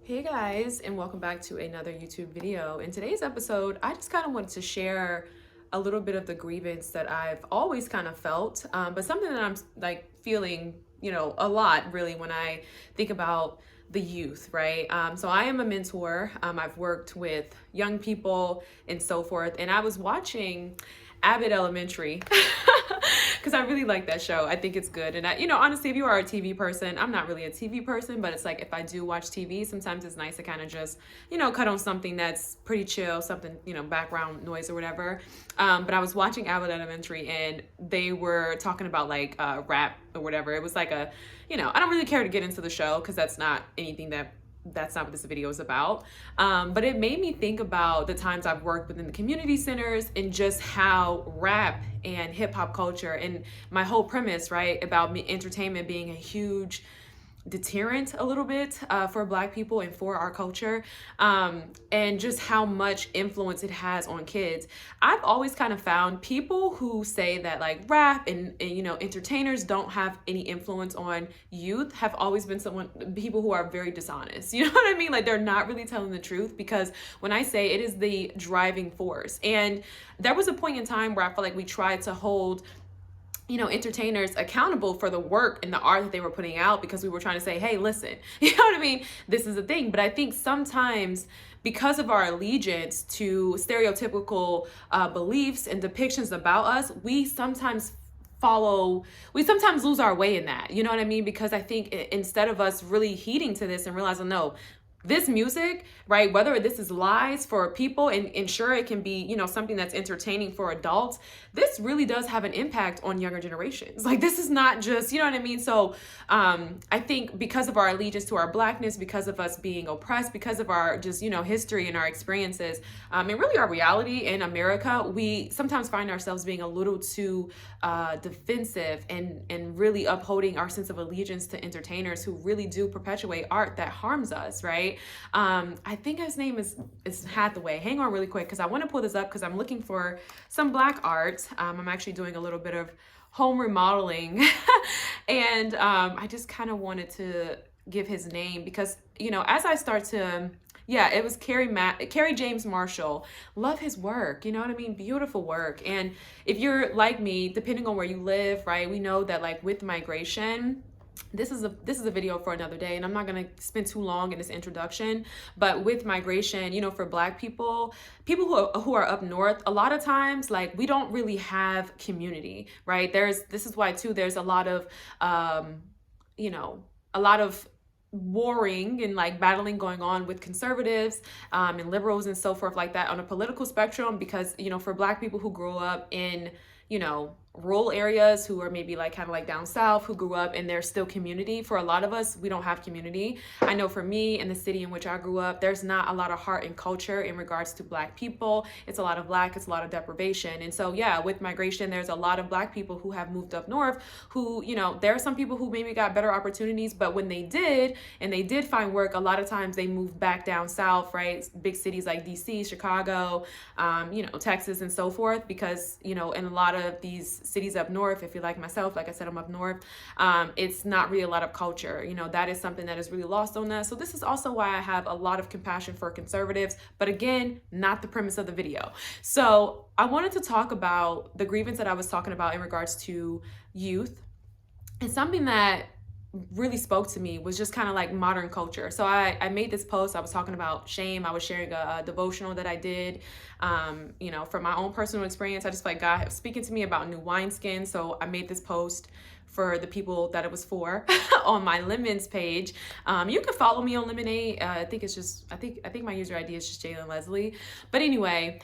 Hey guys, and welcome back to another YouTube video. In today's episode, I just kind of wanted to share a little bit of the grievance that I've always kind of felt, but something that I'm like feeling, a lot really when I think about the youth, right? So I am a mentor. I've worked with young people and so forth, and I was watching Abbott Elementary because I really like that show. I think it's good. And honestly, if you are a TV person, I'm not really a TV person, but it's like if I do watch TV, sometimes it's nice to kind of just, cut on something that's pretty chill, something, background noise or whatever. But I was watching Abbott Elementary and they were talking about like rap or whatever. It was like I don't really care to get into the show because that's not what this video is about. But it made me think about the times I've worked within the community centers and just how rap and hip hop culture and my whole premise, right, about entertainment being a huge deterrent a little bit for Black people and for our culture, and just how much influence it has on kids. I've always kind of found people who say that like rap and entertainers don't have any influence on youth have always been people who are very dishonest. You know what I mean? Like they're not really telling the truth, because when I say it is the driving force. And there was a point in time where I felt like we tried to hold entertainers accountable for the work and the art that they were putting out, because we were trying to say, hey, listen, you know what I mean? This is the thing. But I think sometimes because of our allegiance to stereotypical beliefs and depictions about us, we sometimes lose our way in that. You know what I mean? Because I think instead of us really heeding to this and realizing, no, this music, right, whether this is lies for people and sure it can be, something that's entertaining for adults, this really does have an impact on younger generations. Like this is not just, you know what I mean? So I think because of our allegiance to our Blackness, because of us being oppressed, because of our just, history and our experiences, and really our reality in America, we sometimes find ourselves being a little too defensive and really upholding our sense of allegiance to entertainers who really do perpetuate art that harms us, right? I think his name is Hathaway. Hang on really quick, because I want to pull this up because I'm looking for some Black art. I'm actually doing a little bit of home remodeling and I just kind of wanted to give his name because, as I start to, it was Kerry James Marshall. Love his work. You know what I mean? Beautiful work. And if you're like me, depending on where you live, right, we know that like with migration, this is a video for another day, and I'm not going to spend too long in this introduction, but with migration, for Black people who are up north, a lot of times, like, we don't really have community, right? This is why too, there's a lot of, warring and like battling going on with conservatives and liberals and so forth like that on a political spectrum, because, for Black people who grew up in, rural areas, who are maybe like kind of like down south, who grew up and there's still community. For a lot of us, we don't have community. I know for me in the city in which I grew up, there's not a lot of heart and culture in regards to Black people. It's a lot of lack, it's a lot of deprivation. And so with migration, there's a lot of Black people who have moved up north who, there are some people who maybe got better opportunities, but when they did find work, a lot of times they moved back down south, right? Big cities like DC, Chicago, Texas and so forth, because, in a lot of these cities up north, if you're like myself, like I said, I'm up north, it's not really a lot of culture. That is something that is really lost on us. So this is also why I have a lot of compassion for conservatives, but again, not the premise of the video. So I wanted to talk about the grievance that I was talking about in regards to youth, and something that really spoke to me was just kind of like modern culture. So I made this post. I was talking about shame. I was sharing a devotional that I did, from my own personal experience. I just felt like God was speaking to me about new wineskin. So I made this post for the people that it was for on my Lemons page. You can follow me on Lemonade. I think my user ID is just Jalen Leslie. But anyway,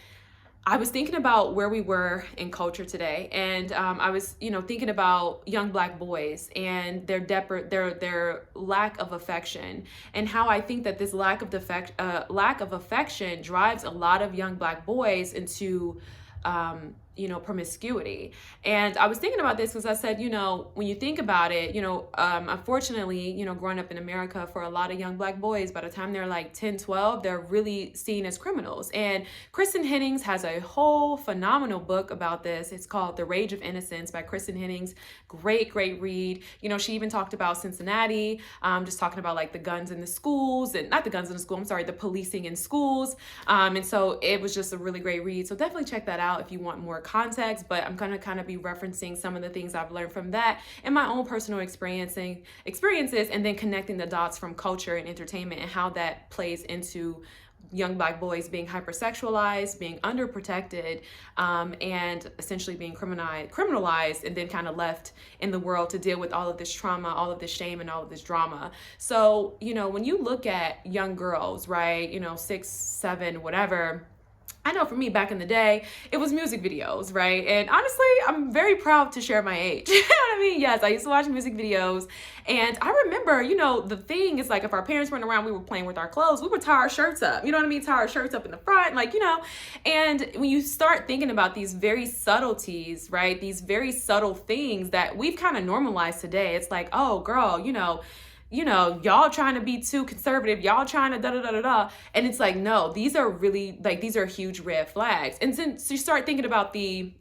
I was thinking about where we were in culture today, and I was, thinking about young Black boys and their lack of affection, and how I think that this lack of affection drives a lot of young Black boys into promiscuity. And I was thinking about this because I said, when you think about it, unfortunately, growing up in America, for a lot of young Black boys, by the time they're like 10, 12, they're really seen as criminals. And Kristen Hennings has a whole phenomenal book about this. It's called The Rage of Innocence by Kristen Hennings. Great, great read. She even talked about Cincinnati, just talking about like the guns in the schools, and not the guns in the school, I'm sorry, the policing in schools. And so it was just a really great read. So definitely check that out if you want more context, but I'm going to kind of be referencing some of the things I've learned from that and my own personal experiences, and then connecting the dots from culture and entertainment and how that plays into young Black boys being hypersexualized, being underprotected, and essentially being criminalized, and then kind of left in the world to deal with all of this trauma, all of this shame, and all of this drama. So, when you look at young girls, right, 6, 7, whatever, I know for me back in the day, it was music videos, right? And honestly, I'm very proud to share my age. You know what I mean? Yes, I used to watch music videos. And I remember, the thing is like if our parents weren't around, we were playing with our clothes, we would tie our shirts up. You know what I mean? Tie our shirts up in the front, and when you start thinking about these very subtleties, right? These very subtle things that we've kind of normalized today. It's like, oh, girl, y'all trying to be too conservative, y'all trying to da-da-da-da-da. And it's like, no, these are really, these are huge red flags. And since you start thinking about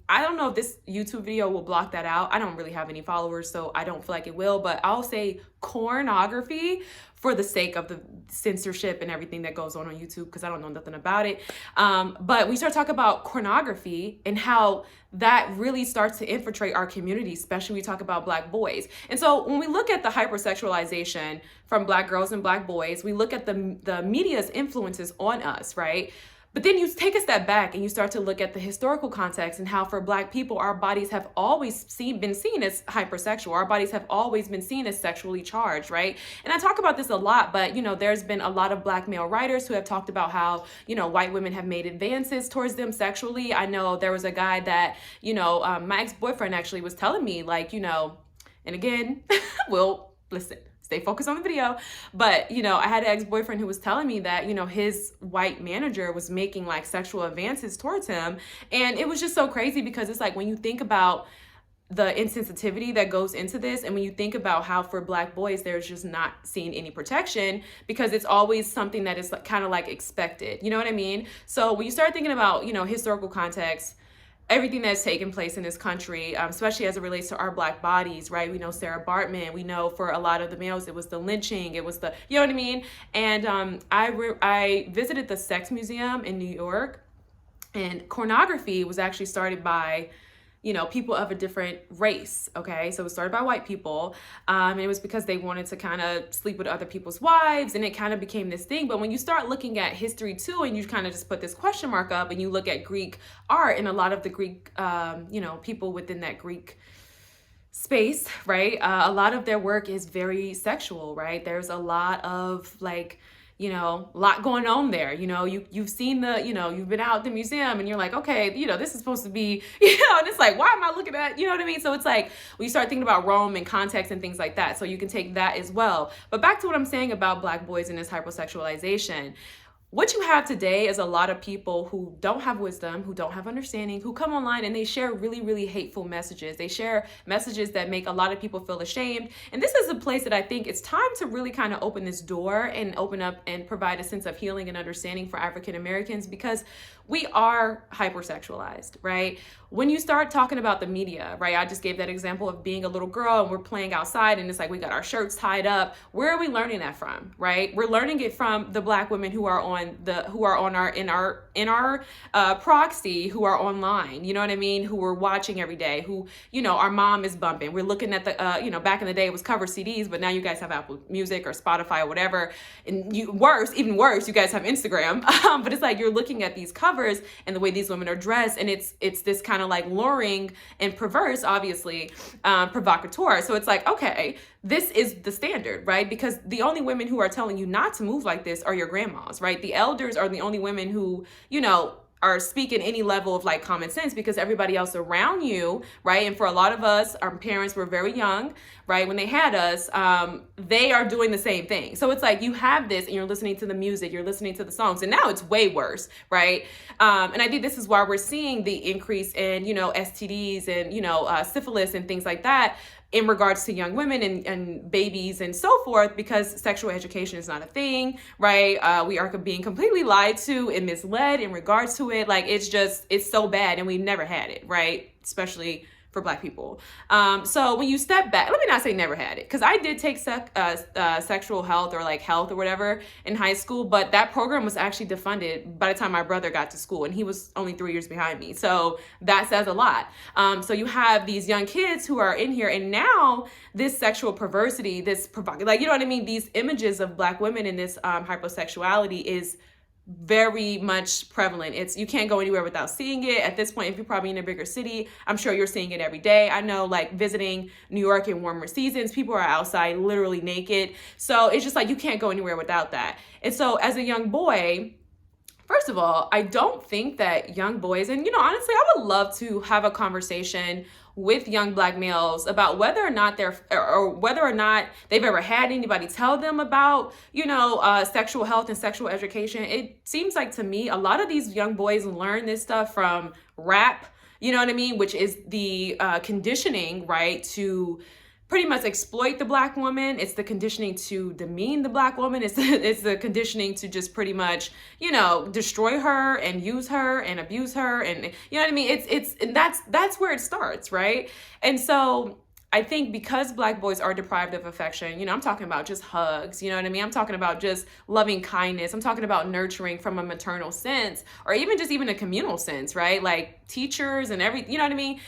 I don't know if this YouTube video will block that out. I don't really have any followers, so I don't feel like it will, but I'll say pornography for the sake of the censorship and everything that goes on YouTube, because I don't know nothing about it. But we start talking about pornography and how that really starts to infiltrate our community, especially when we talk about Black boys. And so when we look at the hypersexualization from Black girls and Black boys, we look at the media's influences on us, right? But then you take a step back and you start to look at the historical context and how for Black people, our bodies have always been seen as hypersexual. Our bodies have always been seen as sexually charged, right? And I talk about this a lot, but there's been a lot of Black male writers who have talked about how, white women have made advances towards them sexually. I know there was a guy that, my ex-boyfriend actually was telling me, and again, well, listen, stay focused on the video. But, I had an ex-boyfriend who was telling me that, his white manager was making like sexual advances towards him. And it was just so crazy because it's like when you think about the insensitivity that goes into this, and when you think about how for Black boys, there's just not seen any protection because it's always something that is kind of like expected. You know what I mean? So when you start thinking about, historical context, everything that's taken place in this country, especially as it relates to our Black bodies, right? We know Sarah Bartman. We know for a lot of the males, it was the lynching. It was the, you know what I mean? And I visited the Sex Museum in New York, and pornography was actually started by people of a different race, okay? So it was started by white people, and it was because they wanted to kind of sleep with other people's wives, and it kind of became this thing. But when you start looking at history too, and you kind of just put this question mark up, and you look at Greek art, and a lot of the Greek, people within that Greek space, right? A lot of their work is very sexual, right? There's a lot of lot going on there. You've seen you've been out at the museum and you're like, okay, this is supposed to be, and it's like, why am I looking at, you know what I mean? So it's like, we start thinking about Rome and context and things like that. So you can take that as well. But back to what I'm saying about Black boys and this hypersexualization. What you have today is a lot of people who don't have wisdom, who don't have understanding, who come online and they share really, really hateful messages. They share messages that make a lot of people feel ashamed. And this is a place that I think it's time to really kind of open this door and open up and provide a sense of healing and understanding for African Americans, because we are hypersexualized, right? When you start talking about the media, right? I just gave that example of being a little girl and we're playing outside and it's like we got our shirts tied up. Where are we learning that from, right? We're learning it from the Black women who are in our proxy, who are online, you know what I mean? Who we're watching every day, who, our mom is bumping. We're looking at the, back in the day it was cover CDs, but now you guys have Apple Music or Spotify or whatever. And even worse, you guys have Instagram. But it's like you're looking at these covers and the way these women are dressed, and it's this kind of like luring and perverse, obviously, provocateur. So it's like, okay, this is the standard, right? Because the only women who are telling you not to move like this are your grandmas, right? The elders are the only women who, are speaking any level of like common sense, because everybody else around you, right? And for a lot of us, our parents were very young, right? When they had us, they are doing the same thing. So it's like you have this and you're listening to the music, you're listening to the songs, and now it's way worse, right? And I think this is why we're seeing the increase in, STDs and, syphilis and things like that in regards to young women and babies and so forth, because sexual education is not a thing, right? We are being completely lied to and misled in regards to it. Like, it's so bad, and we've never had it, right? Especially for Black people. So when you step back, let me not say never had it, because I did take sexual health or like health or whatever in high school, but that program was actually defunded by the time my brother got to school, and he was only 3 years behind me. So that says a lot. So you have these young kids who are in here, and now this sexual perversity, this like, you know what I mean? These images of Black women in this hyper-sexuality is very much prevalent. You can't go anywhere without seeing it. At this point, if you're probably in a bigger city, I'm sure you're seeing it every day. I know, like, visiting New York in warmer seasons, people are outside literally naked. So it's just like you can't go anywhere without that. And so as a young boy, first of all, I don't think that young boys, and honestly, I would love to have a conversation with young Black males about whether or not they've ever had anybody tell them about, sexual health and sexual education. It seems like to me, a lot of these young boys learn this stuff from rap, you know what I mean? Which is the conditioning, right, to pretty much exploit the Black woman. It's the conditioning to demean the Black woman. It's the conditioning to just pretty much, destroy her and use her and abuse her. And you know what I mean? And that's where it starts, right? And so I think because Black boys are deprived of affection, I'm talking about just hugs, you know what I mean? I'm talking about just loving kindness. I'm talking about nurturing from a maternal sense, or even a communal sense, right? Like teachers and you know what I mean?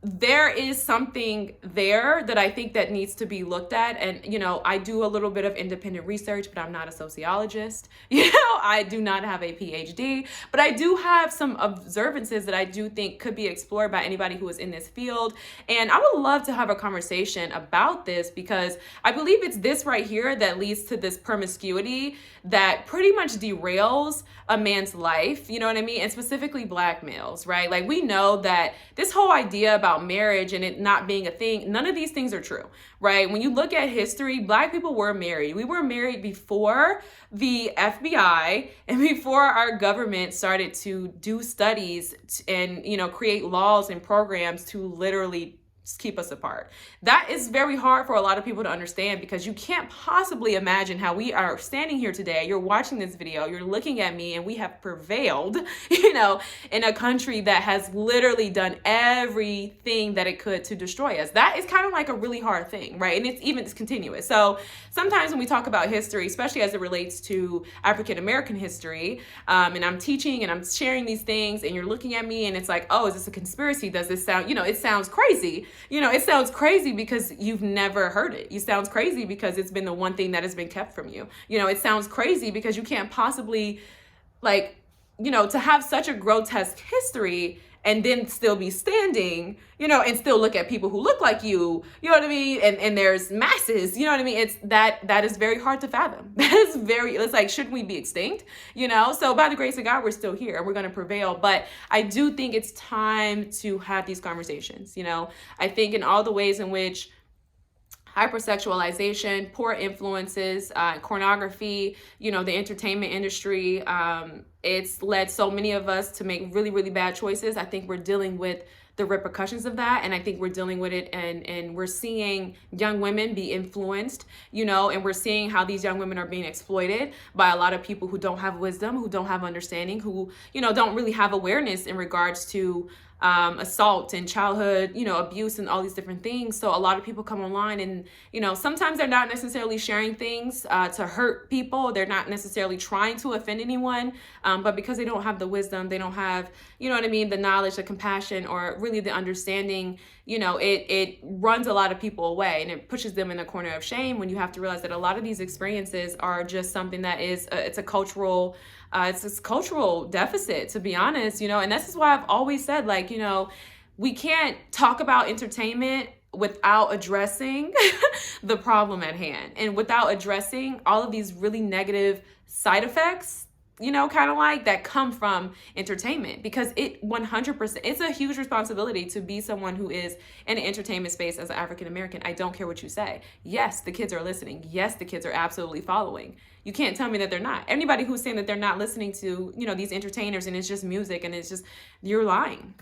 There is something there that I think that needs to be looked at. And, I do a little bit of independent research, but I'm not a sociologist. I do not have a PhD, but I do have some observances that I do think could be explored by anybody who is in this field. And I would love to have a conversation about this, because I believe it's this right here that leads to this promiscuity that pretty much derails a man's life, you know what I mean? And specifically Black males, right? Like, we know that this whole idea about marriage and it not being a thing, none of these things are true, right? When you look at history, Black people were married. We were married before the FBI and before our government started to do studies and, create laws and programs to literally keep us apart. That is very hard for a lot of people to understand, because you can't possibly imagine how we are standing here today. You're watching this video, you're looking at me, and we have prevailed, in a country that has literally done everything that it could to destroy us. That is kind of like a really hard thing, right? And it's continuous. So sometimes when we talk about history, especially as it relates to African American history, and I'm teaching and I'm sharing these things, and you're looking at me and it's like, oh, is this a conspiracy? Does this sound, it sounds crazy. It sounds crazy because you've never heard it. It sounds crazy because it's been the one thing that has been kept from you. It sounds crazy because you can't possibly, to have such a grotesque history and then still be standing, and still look at people who look like you know what I mean? And there's masses, you know what I mean? It's that is very hard to fathom. It's like, shouldn't we be extinct? So by the grace of God, we're still here and we're going to prevail. But I do think it's time to have these conversations. I think in all the ways in which hypersexualization, poor influences, pornography, the entertainment industry, it's led so many of us to make really, really bad choices. I think we're dealing with the repercussions of that, and I think we're dealing with it, and we're seeing young women be influenced, and we're seeing how these young women are being exploited by a lot of people who don't have wisdom, who don't have understanding, who, don't really have awareness in regards to assault and childhood, abuse and all these different things. So a lot of people come online and, sometimes they're not necessarily sharing things to hurt people. They're not necessarily trying to offend anyone, but because they don't have the wisdom, they don't have, the knowledge, the compassion, or really the understanding, it runs a lot of people away, and it pushes them in a corner of shame, when you have to realize that a lot of these experiences are just something that is, it's a cultural it's this cultural deficit, to be honest, and this is why I've always said, like, we can't talk about entertainment without addressing the problem at hand, and without addressing all of these really negative side effects kind of like that come from entertainment, because it 100%, it's a huge responsibility to be someone who is in an entertainment space as an African American. I don't care what you say. Yes, the kids are listening. Yes, the kids are absolutely following. You can't tell me that they're not. Anybody who's saying that they're not listening to, these entertainers and it's just music and it's just, you're lying.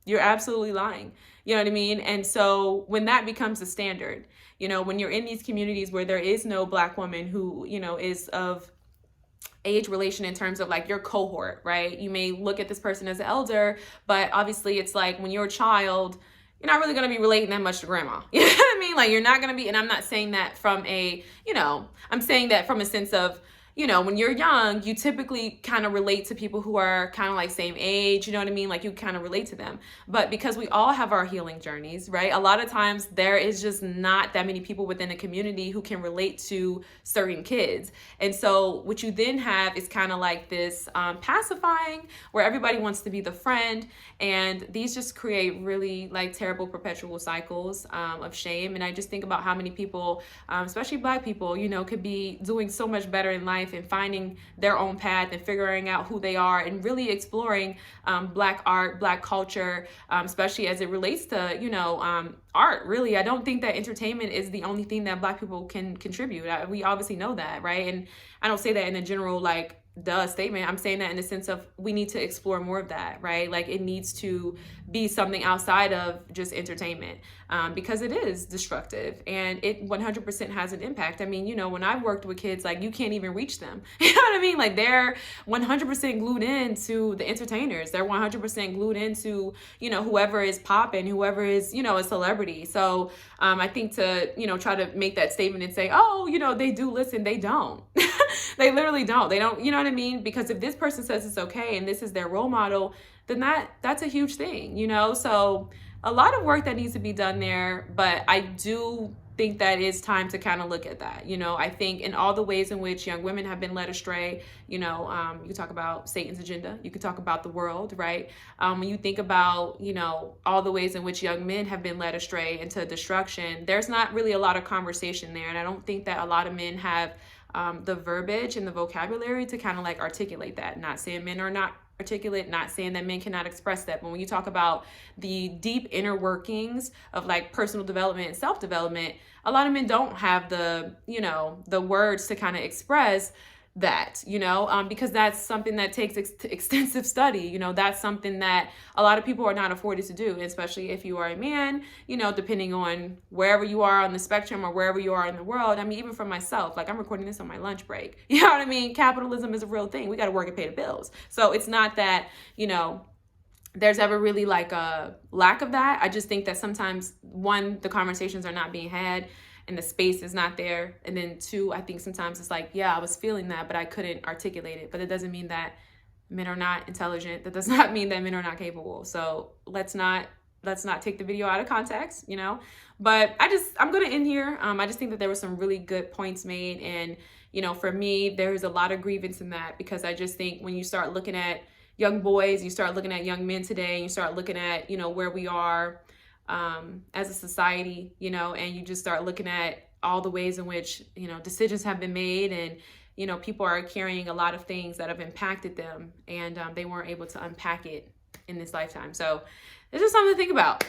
You're absolutely lying. You know what I mean? And so when that becomes the standard, when you're in these communities where there is no Black woman who, is of age relation in terms of like your cohort, right? You may look at this person as an elder, but obviously it's like when you're a child, you're not really going to be relating that much to grandma. You know what I mean? Like you're not going to be, and I'm not saying that from a, I'm saying that from a sense of, when you're young, you typically kind of relate to people who are kind of like same age, you know what I mean? Like you kind of relate to them. But because we all have our healing journeys, right? A lot of times there is just not that many people within a community who can relate to certain kids. And so what you then have is kind of like this pacifying where everybody wants to be the friend. And these just create really like terrible perpetual cycles of shame. And I just think about how many people, especially Black people, could be doing so much better in life and finding their own path and figuring out who they are and really exploring Black art, Black culture, especially as it relates to, art. Really, I don't think that entertainment is the only thing that Black people can contribute. We obviously know that, right? And I don't say that in a general, like, duh statement. I'm saying that in the sense of we need to explore more of that, right? Like it needs to be something outside of just entertainment because it is destructive and it 100% has an impact. I mean, when I've worked with kids, like you can't even reach them. You know what I mean? Like they're 100% glued into the entertainers. They're 100% glued into, whoever is popping, whoever is, a celebrity. So I think to, try to make that statement and say, oh, they do listen. They don't. They literally don't. They don't, you know what I mean? Because if this person says it's okay and this is their role model, then that's a huge thing, So a lot of work that needs to be done there, but I do think that it's time to kind of look at that. I think in all the ways in which young women have been led astray, you can talk about Satan's agenda, you could talk about the world, right? When you think about, all the ways in which young men have been led astray into destruction, there's not really a lot of conversation there. And I don't think that a lot of men have the verbiage and the vocabulary to kind of like articulate that. Not saying men are not articulate, not saying that men cannot express that. But when you talk about the deep inner workings of like personal development and self-development, a lot of men don't have the, the words to kind of express that, because that's something that takes extensive study. That's something that a lot of people are not afforded to do, especially if you are a man, depending on wherever you are on the spectrum or wherever you are in the world. I mean, even for myself, like I'm recording this on my lunch break. You know what I mean? Capitalism is a real thing. We got to work and pay the bills. So it's not that, there's ever really like a lack of that. I just think that sometimes, one, the conversations are not being had and the space is not there. And then two, I think sometimes it's like, yeah, I was feeling that, but I couldn't articulate it. But it doesn't mean that men are not intelligent. That does not mean that men are not capable. So let's not take the video out of context, But I'm going to end here. I just think that there were some really good points made. And, for me, there's a lot of grievance in that, because I just think when you start looking at young boys, you start looking at young men today, and you start looking at, where we are as a society, and you just start looking at all the ways in which, decisions have been made, and, people are carrying a lot of things that have impacted them, and they weren't able to unpack it in this lifetime. So it's just something to think about.